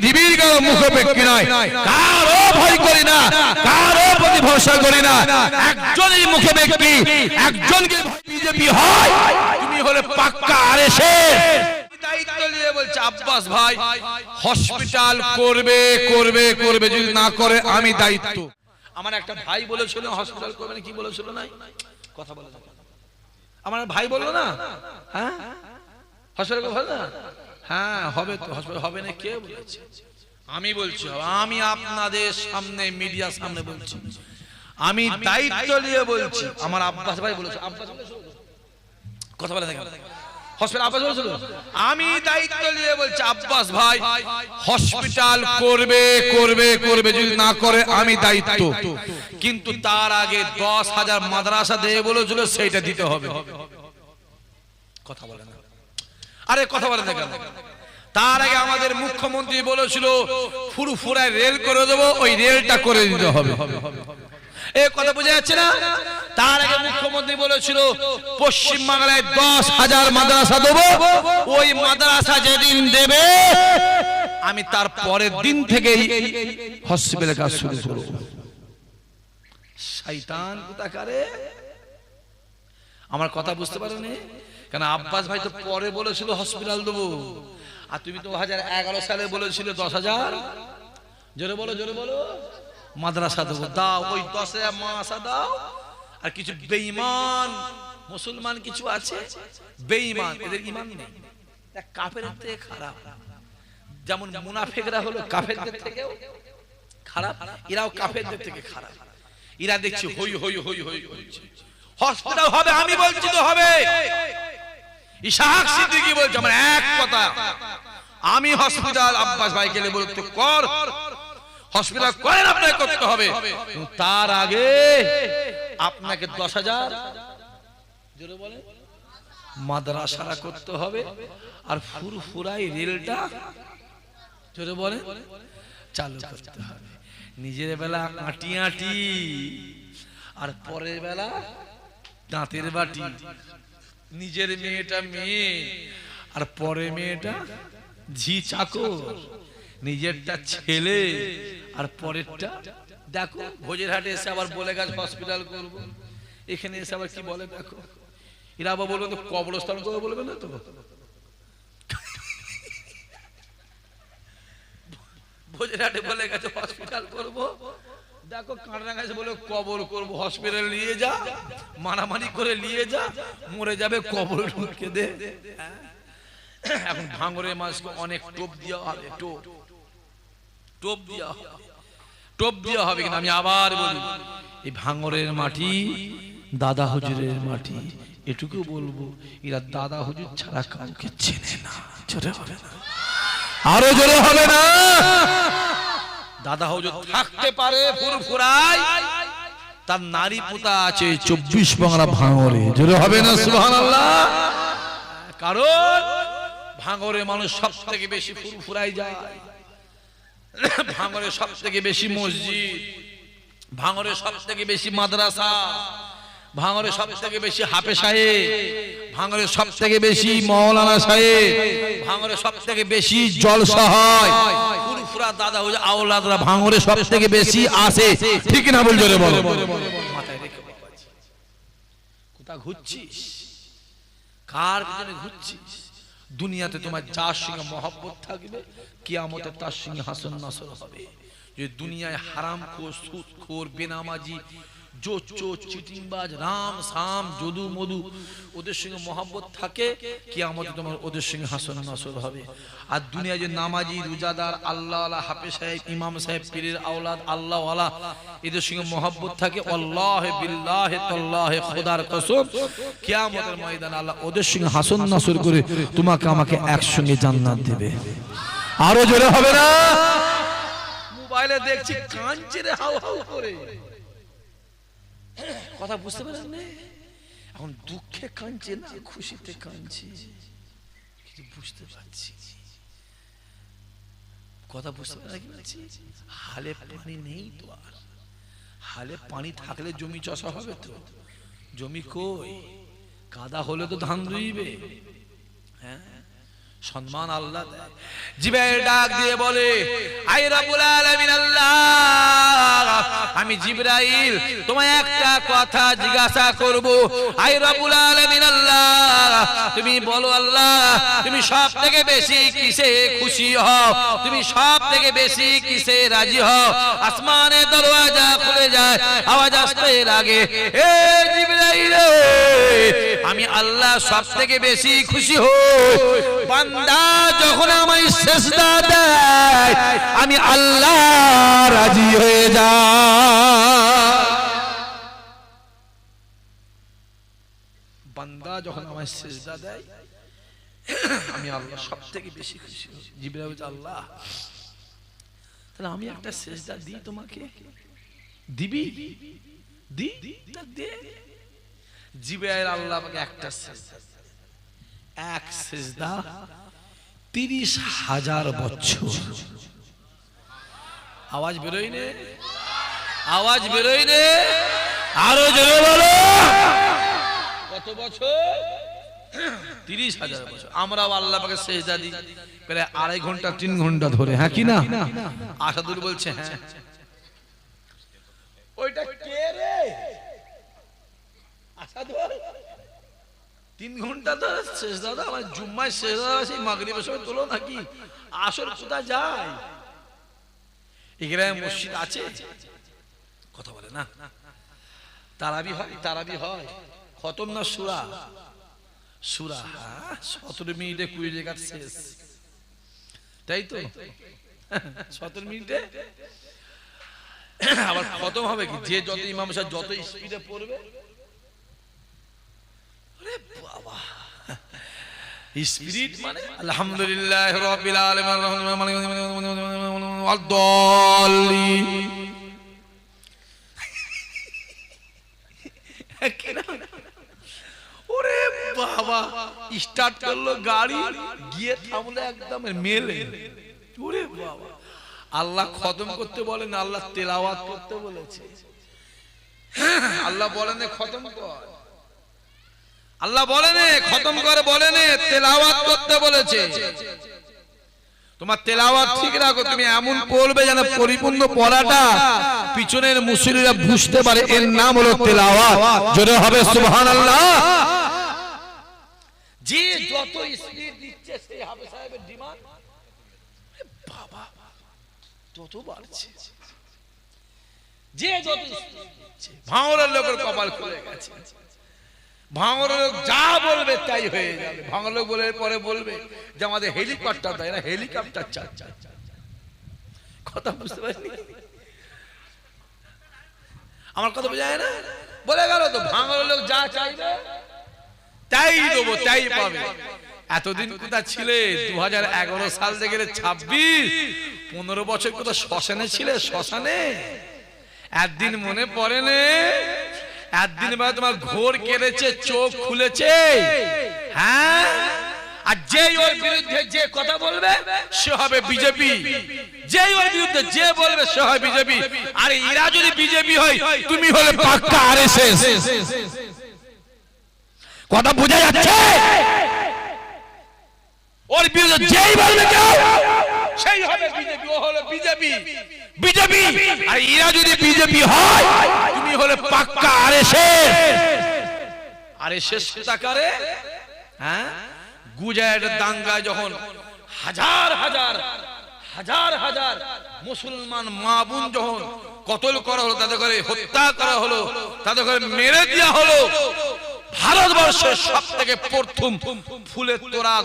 পৃথিবীর কারো মুখাপেক্ষী নয়, কারো ভয় করি না, কারো প্রতি ভরসা করি না, একজনই মুখাপেক্ষী, একজনকে বিজেপি হয়, তুমি হলে পাক্কা আরএসএস। দায়িত্ব নিয়ে বলছে আব্বাস ভাই হসপিটাল করবে করবে করবে, যদি না করে আমি দায়িত্ব। আমার একটা ভাই বলেছিল হসপিটাল করবে না, কি বলেছিল না কথা বলে, আমার ভাই বললো না, হ্যাঁ হসপিটাল হবে না, হ্যাঁ হবে তো, হসপিটাল হবে না কে বলেছে? আমি বলছি, আমি আপনাদের সামনে মিডিয়ার সামনে বলছি, আমি দায়িত্ব নিয়ে বলছি। আমার আব্বাস ভাই বলেছে, আব্বাস কথা বলে দেখেন হসপিটাল, আব্বাস বলেছিল আমি দায়িত্ব নিয়ে বলছি আব্বাস ভাই হসপিটাল করবে করবে করবে, যদি না করে আমি দায়িত্ব। কিন্তু তার আগে 10,000 মাদ্রাসা দেবে বলেছিল, সেইটা দিতে হবে। কথা বলে না, আরে কথা বলে দেখেন। তার আগে আমাদের মুখ্যমন্ত্রী বলেছিল ফুরফুরায় রেল করে দেবো, ওই রেলটা করে দিতে হবে। এই কথা বোঝা যাচ্ছে না? তার আগে মুখ্যমন্ত্রী বলেছিল পশ্চিম বাংলায় 10,000 মাদ্রাসা দেবো, ওই মাদ্রাসা যেদিন দেবে আমি তার পরের দিন থেকেই হসপিটালের কাজ শুরু করব। শয়তান কোথাকারে! আমার কথা বুঝতে পারোনি? কেন আব্বাস ভাই তো পরে বলেছিল হসপিটাল দেবো, আর তুমি তো 2011 সালে বলেছিলে 10,000, জোরে বলো জোরে বলো, মাদ্রাসা দেবো। দাও ওই 10,000 মাদ্রাসা দাও। আর কিছু বেঈমান মুসলমান কিছু আছে, বেঈমান, এদের ঈমান নেই, কাফেরদের থেকে খারাপ। যেমন মুনাফিকরা হলো কাফেরদের থেকেও খারাপ, এরাও কাফেরদের থেকে খারাপ। এরা দেখছি হই হই হই হই করছে। হসপিটাল হবে, আমি বলছি তো হবে। ইসহাক সিদ্দিকী বলছে আমার এক কথা, আমি হসপিটাল আব্বাস ভাই গেলে বলতে কর, হসপিটাল করেন, আপনাকে করতে হবে। তার আগে আপনাকে 10,000 জোরে বলে মাদ্রাসা করতে হবে, আর ফুরফুরাই রেলটা জোরে বলে চালু করতে হবে। নিজের বেলা আটি আটি, আর পরের বেলা দাঁতের বাটি। নিজের মেয়েটা মেয়ে, আর পরের মেয়েটা ঝি চাকর। নিজেরটা ছেলে, আর পরেরটা দেখো। ভোজেরহাটে এসে আবার বলে গেছে হসপিটাল করবো, এখানে এসে আবার কি বলে দেখো। এরা আবার বলবে তো কবরস্থান করবো, বলবে না তো। ভোজেরহাটে বলে গেছে হসপিটাল করবো, দেখো কাঁড়রাঙ্গায় বলে কবর করবো। হসপিটাল নিয়ে যা, মারামারি করে নিয়ে যা, মরে যাবে কবর ঢুকে দে। এখন ভাঙরের মাছকে অনেক টোপ দেওয়া হবে, টোপ দেওয়া হবে, টোপ দেওয়া হবে। কিন্তু আমি আবার বলি, এই ভাঙরের মাটি দাদা হুজুরের মাটি, এটুকু বলবো, এরা দাদা হুজুর ছাড়া কাউকে চেনে না। জোরে হবে না, আরো জোরে হবে না। দাদা হুজুর থাকতে পারে ফুরফুরায়, তার নারী পুতা আছে 24 বাংলা ভাঙরে। জোরে হবে না সুবহানাল্লাহ। কারণ ভাঙরে মানুষ সব থেকে বেশি ফুরফুরায় যায়, ভাঙরে সব থেকে বেশি মসজিদ, ভাঙরে সব থেকে বেশি মাদ্রাসা, ভাঙরে সব থেকে বেশি হাফেজ সাহেব, ভাঙরে সব থেকে বেশি মাওলানা সাহেব, ভাঙরে সব থেকে বেশি জলসা হয়। ফুরফুরা দাদা হুজুর আওলাদরা ভাঙরে সব থেকে বেশি আসে, ঠিক না বল? জোরে বলো। মাথায় রেখে বাবাজি, কোথা ঘুরছিস, কার পিছনে ঘুরছিস? দুনিয়াতে তোমার যার সঙ্গে মহব্বত থাকবে, কিয়ামতে তার সঙ্গে হাসন নাসর হবে। যে দুনিয়ায় হারামখোর, সুদখোর, বেনামাজি, জোচোর, চিটিংবাজ, রাম সাম, যদু মধু, ওদের সঙ্গে মহব্বত থাকে, কিয়ামতে তোমার ওদের সঙ্গে হাসন নাসর হবে। আর দুনিয়ায় যে নামাজি, রোজাদার, আল্লাহওয়ালা, হাফেজ সাহেব, ইমাম সাহেব, পীরের আওলাদ, আল্লাহওয়ালা, এদের সঙ্গে মহব্বত থাকে, আল্লাহে বিল্লাহে তাল্লাহে খোদার কসম, কিয়ামতের ময়দানে আল্লাহ ওদের সঙ্গে হাসন নাসর করে তোমাকে আমাকে একসঙ্গে জান্নাত দেবে। আরো জোরে হবে না? মোবাইলে দেখছি কাঁদছে রে হাউ হাউ করে, কথা বুঝতে পারেন না? এখন দুঃখে কাঁদছে না খুশিতে কাঁদছে, কিছু বুঝতে পারছি, কথা বুঝতে পারি। হালে পানি নেই তো, আর হালে পানি থাকলে জমি চাষা হবে তো? জমি কই? কাদা হলে তো ধান রুইবে। হ্যাঁ, সম্মান আল্লাহ দেয়। জিবরাইল ডাক দিয়ে বলে, আই রব্বুল আলামিন আল্লাহ, আমি জিবরাইল তোমায় একটা কথা জিজ্ঞাসা করব। আই রব্বুল আলামিন আল্লাহ, তুমি বলো আল্লাহ, তুমি সব থেকে বেশি কিসে খুশি হও, তুমি সব থেকে বেশি কিসে রাজি হও? আসমানের দরওয়াজা খুলে যায়, আওয়াজ আসতে লাগে, এ জিবরাইল, আমি আল্লাহ সব থেকে বেশি খুশি হই বান্দা যখন আমায় সিজদা দেয়, আমি আল্লাহ রাজি হয়ে যাই। বান্দা যখন আমায় সিজদা দেয়, আমি আল্লাহ সব থেকে বেশি খুশি হই। জিবরাইল বলছে, আল্লাহ তাহলে আমি একটা সিজদা দিই তোমাকে, দিবি? দি দে। জিবরাইল আল্লাহ আমাকে একটা সিজদা, এক সিজদা 30,000 বছর। আওয়াজ বেরোয় নে, আওয়াজ বেরোয় নে, আরো জোরে বলো, কত বছর? 30,000 বছর। আমরাও আল্লাহ পাকে সিজদা দিই প্রায় 2.5 ঘন্টা 3 ঘন্টা ধরে, হ্যাঁ কি না? আসাদুল বলছে, হ্যাঁ। ওইটা কে রে? আসাদুল 3 ঘন্টা ধরে সিজদা দাও। আমার জুম্মায় সিজদা সেই মাগরিবের সময় তোলো নাকি? আসর কোথায় যায়? এখানে মসজিদ আছে, কথা বলে না? তারাবি হয়, তারাবি হয়, খতম না সূরা? সূরা 17 মিনিটে 20 রাকাত শেষ, তাই তো? 17 মিনিটে আবার খতম হবে কি? যে যত ইমাম সাহেব যত স্পিডে পড়বে, আরে বাবা, স্পিরিট মানে আলহামদুলিল্লাহ রাব্বিল আলামিন ওয়াদ-দাল্লিন। ওরে বাবা, স্টার্ট করলো গাড়ি, গিয়ে থামলো একদম মেলে। ওরে বাবা, আল্লাহ খতম করতে বলেন, আল্লাহ তেলাওয়াত করতে বলেছে। আল্লাহ বলেন খতম কর, আল্লাহ বলেন খতম করে, বলেন তেলাওয়াত করতে বলেছে। তোমার তেলাওয়াত ঠিক রাখো, তুমি এমন পড়বে যেন পরিপূর্ণ পড়াটা পিছনের মুসল্লিরা বুঝতে পারে, এর নাম হলো তেলাওয়াত। জোরে হবে সুবহানাল্লাহ। যে যত স্পিড দিচ্ছে সেই হাফেজ সাহেবের ডিমান্ড বাবা তত বাড়ছে। যে যত স্পিড দিচ্ছে, ভাঙড়ের লোকের কপাল খুলে গেছে। ভাঙড়ের লোক যা বলবে তাই হয়ে যাবে। ভাঙড়ের লোক বলে পরে বলবে যে আমাদের হেলিকপ্টার দেয় না, হেলিকপ্টার চাই। কথা বুঝতে পারিনি? আমার কথা বোঝায় না? বলে গেল তো, ভাঙড়ের লোক যা চাইবে তাই দেবো, তাই পাবে। এতদিন কোথায় ছিলে? 2011 সাল থেকে 26, 15 বছর কোথায় শ্মশানে ছিলে? শ্মশানে একদিন মনে পড়ে নে? একদিন বাদে তোমার ঘোর কেড়েছে, চোখ খুলেছে, হ্যাঁ? আর যে ওর বিরুদ্ধে যে কথা বলবে সে হবে বিজেপি, যে ওর বিরুদ্ধে যে বলবে সে হয় বিজেপি। আর এরা যদি বিজেপি হয়, তুমি হলে পাক্কা আরএসএস। কথা বোঝা যাচ্ছে? ওর বিরুদ্ধে যেই বলবে কেউ সেই হবে বিজেপি, ও হলো বিজেপি, বিজেপি। আর এরা যদি বিজেপি হয়, তুমি হলে পাক্কা আরএসএস। আরএসএস টাকারে, হ্যাঁ? গুজরাটের দাঙ্গায় যখন হাজার হাজার হাজার হাজার মুসলমান মা বোন যখন কতল করা হলো, তাদের করে হত্যা করা হলো, তাদের করে মেরে দেওয়া হলো, ভারতবর্ষের সব থেকে প্রথম ফুলের তোড়া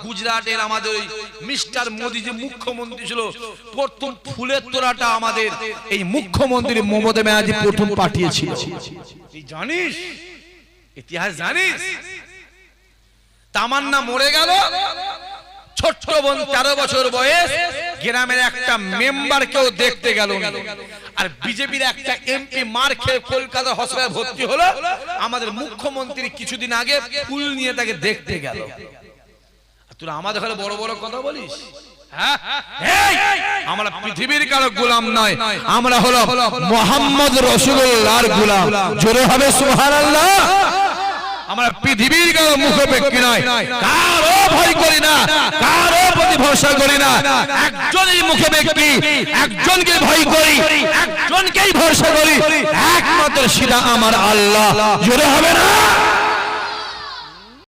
গুজরাটের আমাদের ওই মিস্টার মোদি যে মুখ্যমন্ত্রী ছিল, প্রথম ফুলের তোড়াটা আমাদের এই মুখ্যমন্ত্রী মমতা ব্যানার্জি প্রথম পাঠিয়েছিল। তুই জানিস? ইতিহাস জানিস? তামান্না মরে গেল, ছোট্ট বোন 13 বছর বয়স, গ্রামের একটা মেম্বার কেউ দেখতে গেল না। আর বিজেপির একটা এমপি মার খেয়ে কলকাতা হসপিটালে ভর্তি হলো, আমাদের মুখ্যমন্ত্রী কিছুদিন আগে ফুল নিয়ে তাকে দেখতে গেল। তোরা আমাদের ঘরে বড় বড় কথা বলিস? আমরা পৃথিবীর কারো গোলাম নয়, আমরা হলো মুহাম্মদ রাসূলুল্লাহর গোলাম। জোরে হবে সুবহানাল্লাহ। আমরা পৃথিবীর কারো মুখাপেক্ষী নয়, কারো ভয় করি না, কারো প্রতি ভরসা করি না। একজনই মুখাপেক্ষী, একজনকে ভয় করি, একজনকেই ভরসা করি, একমাত্র সেটা আমার আল্লাহ। জোরে হবে না?